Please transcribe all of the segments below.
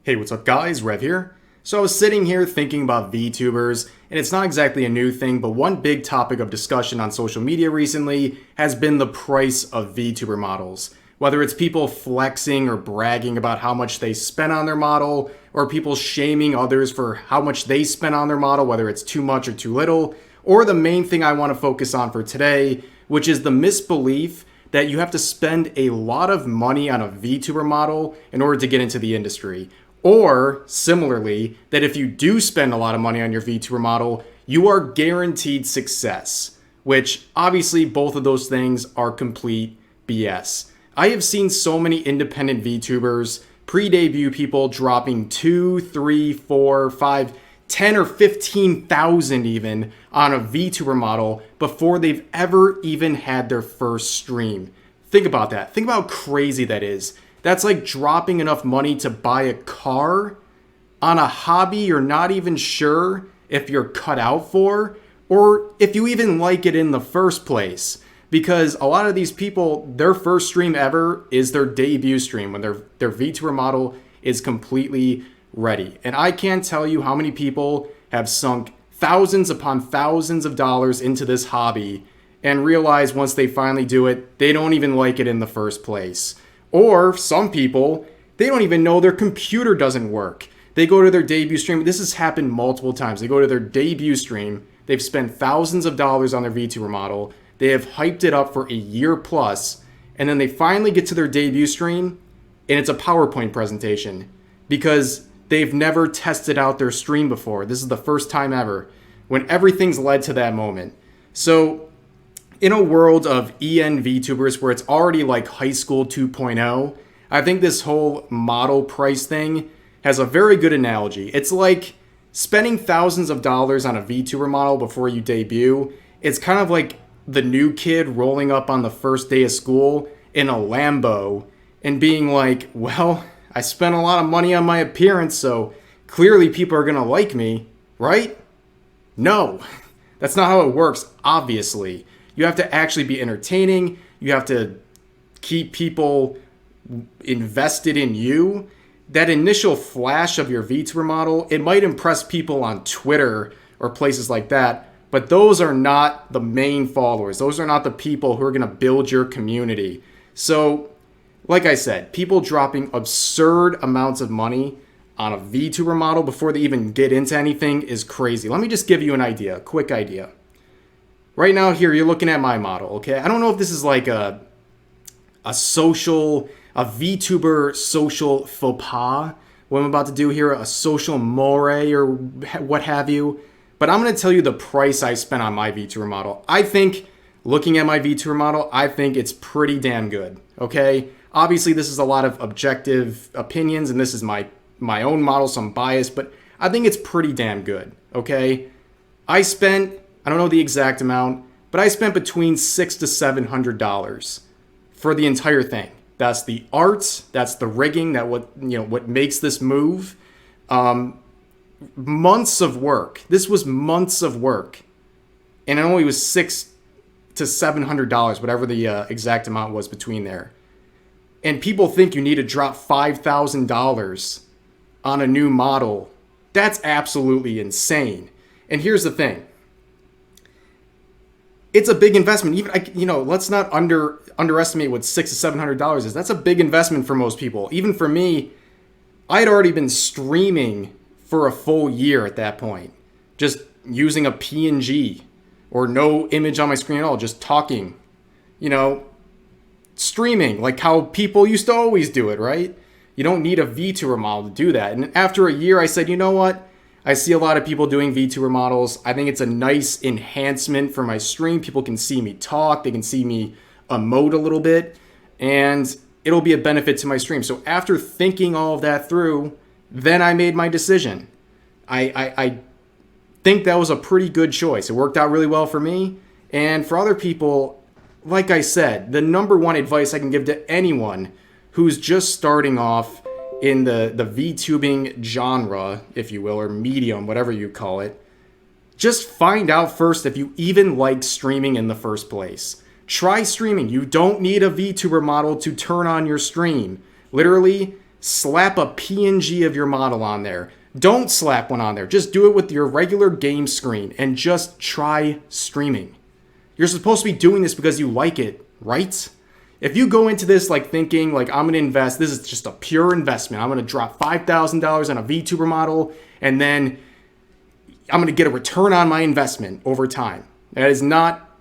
Hey, what's up guys? Rev here. So I was sitting here thinking about VTubers, and it's not exactly a new thing, but one big topic of discussion on social media recently has been the price of VTuber models. Whether it's people flexing or bragging about how much they spent on their model, or people shaming others for how much they spent on their model, whether it's too much or too little, or the main thing I want to focus on for today, which is the misbelief that you have to spend a lot of money on a VTuber model in order to get into the industry. Or, similarly, that if you do spend a lot of money on your VTuber model, you are guaranteed success, which obviously both of those things are complete BS. I have seen so many independent VTubers, pre-debut people dropping 2, 3, 4, 5, 10 or 15,000 even on a VTuber model before they've ever even had their first stream. Think about that. Think about how crazy that is. That's like dropping enough money to buy a car on a hobby you're not even sure if you're cut out for or if you even like it in the first place. Because a lot of these people, their first stream ever is their debut stream when their VTuber model is completely ready. And I can't tell you how many people have sunk thousands upon thousands of dollars into this hobby and realize once they finally do it, they don't even like it in the first place. Or some people, they don't even know their computer doesn't work. They go to their debut stream. This has happened multiple times. They go to their debut stream. They've spent thousands of dollars on their VTuber model. They have hyped it up for a year plus. And then they finally get to their debut stream and it's a PowerPoint presentation because they've never tested out their stream before. This is the first time ever when everything's led to that moment. So in a world of EN VTubers where it's already like high school 2.0, I think this whole model price thing has a very good analogy. It's like spending thousands of dollars on a VTuber model before you debut. It's kind of like the new kid rolling up on the first day of school in a Lambo and being like, well, I spent a lot of money on my appearance, so clearly people are gonna like me, right? No, that's not how it works, obviously. You have to actually be entertaining. You have to keep people invested in you. That initial flash of your VTuber model, it might impress people on Twitter or places like that, but those are not the main followers. Those are not the people who are going to build your community. So, like I said, people dropping absurd amounts of money on a VTuber model before they even get into anything is crazy. Let me just give you an idea, a quick idea. Right now here, you're looking at my model, okay? I don't know if this is like a VTuber social faux pas, what I'm about to do here, a social moray or what have you. But I'm going to tell you the price I spent on my VTuber model. I think, looking at my VTuber model, I think it's pretty damn good, okay? Obviously, this is a lot of objective opinions, and this is my own model, so I'm biased, but I think it's pretty damn good, okay? I don't know the exact amount, but I spent between $600 to $700 for the entire thing. That's the art, that's the rigging, what makes this move. Months of work. This was months of work, and it only was $600 to $700, whatever the exact amount was between there. And people think you need to drop $5,000 on a new model. That's absolutely insane. And here's the thing. It's a big investment. Even let's not underestimate what $600 to $700 is. That's a big investment for most people. Even for me, I had already been streaming for a full year at that point, just using a PNG or no image on my screen at all, just talking, streaming like how people used to always do it, right? You don't need a VTuber model to do that. And after a year, I said, you know what? I see a lot of people doing VTuber models. I think it's a nice enhancement for my stream. People can see me talk. They can see me emote a little bit. And it'll be a benefit to my stream. So after thinking all of that through, then I made my decision. I think that was a pretty good choice. It worked out really well for me. And for other people, like I said, the number one advice I can give to anyone who's just starting off in the VTubing genre, if you will, or medium, whatever you call it, just find out first if you even like streaming in the first place. Try streaming. You don't need a VTuber model to turn on your stream. Literally, slap a PNG of your model on there. Don't slap one on there. Just do it with your regular game screen and just try streaming. You're supposed to be doing this because you like it, right? If you go into this like thinking like I'm going to invest, this is just a pure investment. I'm going to drop $5,000 on a VTuber model and then I'm going to get a return on my investment over time. That is not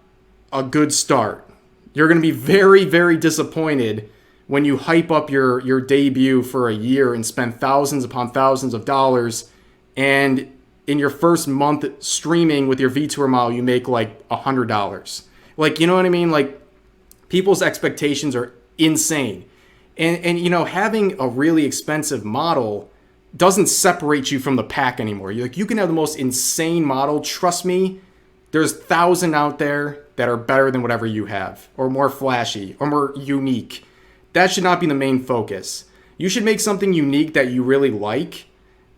a good start. You're going to be very, very disappointed when you hype up your debut for a year and spend thousands upon thousands of dollars, and in your first month streaming with your VTuber model, you make like $100. Like, you know what I mean? Like, people's expectations are insane. And you know, having a really expensive model doesn't separate you from the pack anymore. You can have the most insane model. Trust me, there's 1,000 out there that are better than whatever you have, or more flashy, or more unique. That should not be the main focus. You should make something unique that you really like,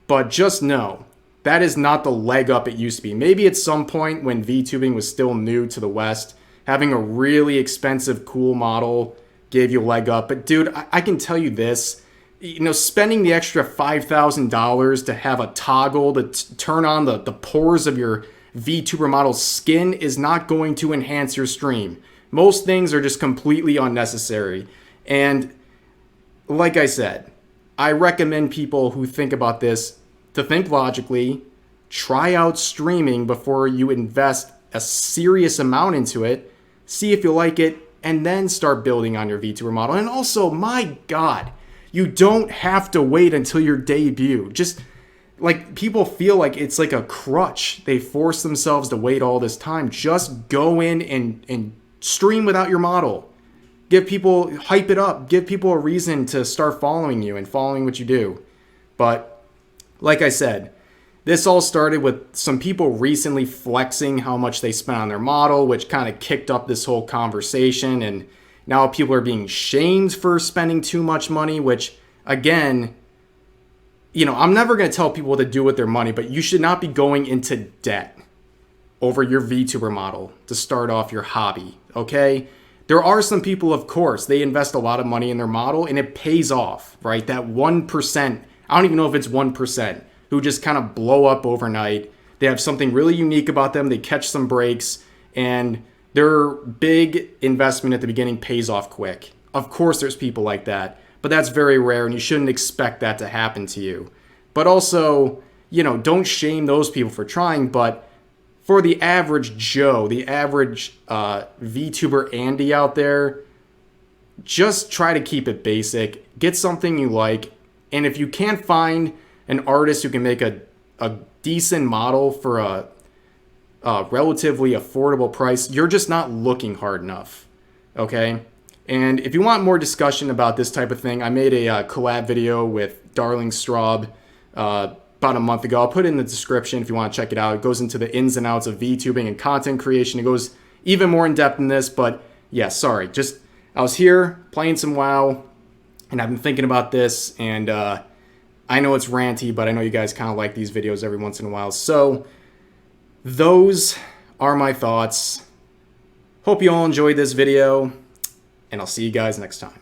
but just know that is not the leg up it used to be. Maybe at some point when VTubing was still new to the West, having a really expensive, cool model gave you a leg up. But dude, I can tell you this, you know, spending the extra $5,000 to have a toggle to turn on the pores of your VTuber model's skin is not going to enhance your stream. Most things are just completely unnecessary. And like I said, I recommend people who think about this to think logically, try out streaming before you invest a serious amount into it, see if you like it, and then start building on your VTuber model. And also, my God, you don't have to wait until your debut. Just like people feel like it's like a crutch. They force themselves to wait all this time. Just go in and stream without your model. Give people, hype it up. Give people a reason to start following you and following what you do. But like I said, this all started with some people recently flexing how much they spent on their model, which kind of kicked up this whole conversation. And now people are being shamed for spending too much money, which again, you know, I'm never going to tell people what to do with their money, but you should not be going into debt over your VTuber model to start off your hobby, okay? There are some people, of course, they invest a lot of money in their model and it pays off, right? That 1%, I don't even know if it's 1%, who just kind of blow up overnight. They have something really unique about them. They catch some breaks and their big investment at the beginning pays off quick. Of course, there's people like that, but that's very rare and you shouldn't expect that to happen to you. But also, you know, don't shame those people for trying, but for the average Joe, the average VTuber Andy out there, just try to keep it basic. Get something you like. And if you can't find an artist who can make a decent model for a relatively affordable price, you're just not looking hard enough. Okay? And if you want more discussion about this type of thing, I made a collab video with Darling Straub about a month ago. I'll put it in the description if you want to check it out. It goes into the ins and outs of VTubing and content creation. It goes even more in depth than this, but yeah, sorry. Just, I was here playing some WoW, and I've been thinking about this, and I know it's ranty, but I know you guys kind of like these videos every once in a while. So those are my thoughts. Hope you all enjoyed this video, and I'll see you guys next time.